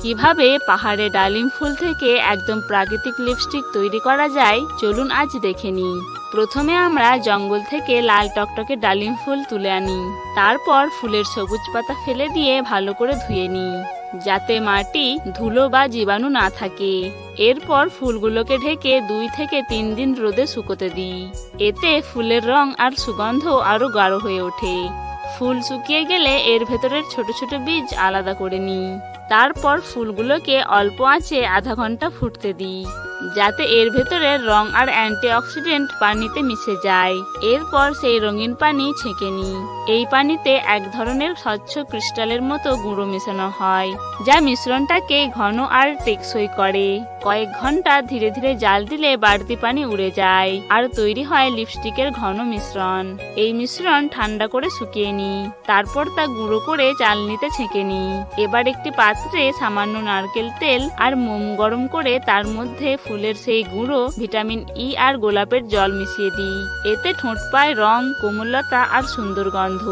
কিভাবে পাহাড়ে ডালিম ফুল থেকে একদম প্রাকৃতিক লিপস্টিক তৈরি করা যায় চলুন আজ দেখে নিই। প্রথমে আমরা জঙ্গল থেকে লাল টকটকে ডালিম ফুল তুলে আনি। তারপর ফুলের সবুজ পাতা ফেলে দিয়ে ভালো করে ধুয়ে নিই, যাতে মাটি, ধুলো বা জীবাণু না থাকে। এরপর ফুলগুলোকে ঢেকে 2 থেকে 3 দিন রোদে শুকোতে দিই। এতে ফুলের রং আর সুগন্ধ আরো গাঢ় হয়ে ওঠে। ফুল শুকিয়ে গেলে এর ভেতরের ছোট ছোট বীজ আলাদা করে নিই। তারপর ফুলগুলোকে অল্প আঁচে আধা ঘন্টা ফুটতে দিই, যাতে এর ভেতরের রং আর অ্যান্টিঅক্সিডেন্ট পানিতে মিশে যায়। এরপর সেই রঙিন পানি ছেঁকে নিই। এই পানিতে এক ধরনের স্বচ্ছ ক্রিস্টালের মতো গুঁড়ো মেশানো হয়, যা মিশ্রণটাকে ঘন আর টেকসই করে। কয়েক ঘন্টা ধীরে ধীরে জাল দিলে বাড়তি পানি উড়ে যায় আর তৈরি হয় লিপস্টিকের ঘন মিশ্রণ। এই মিশ্রণ ঠান্ডা করে শুকিয়ে নিই। তারপর তা গুঁড়ো করে চালনিতে ছেঁকে নিই। এবার একটি পাত্রে সামান্য নারকেল তেল আর মোম গরম করে তার মধ্যে ফুলের সেই গুঁড়ো, ভিটামিন ই আর গোলাপের জল মিশিয়ে দিই। এতে ঠোঁট পায় রং, কোমলতা আর সুন্দর গন্ধ।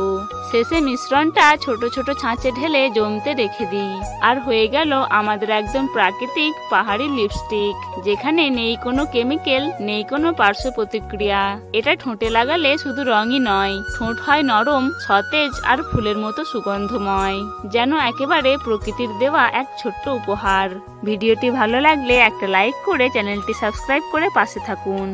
শেষে মিশ্রণটা ছোট ছোট ছাঁচে ঢেলে জমতে রেখে দিই। আর হয়ে গেল আমাদের একদম প্রাকৃতিক পাহাড়ি লিপস্টিক, যেখানে নেই কোনো কেমিক্যাল, নেই কোনো পার্শ্ব প্রতিক্রিয়া। এটা ঠোঁটে লাগালে শুধু রঙই নয়, ঠোঁট হয় নরম, সতেজ আর ফুলের মতো সুগন্ধময়, যেন একেবারে প্রকৃতির দেওয়া এক ছোট্ট উপহার। ভিডিওটি ভালো লাগলে একটা লাইক করে চ্যানেলটি সাবস্ক্রাইব করে পাশে থাকুন।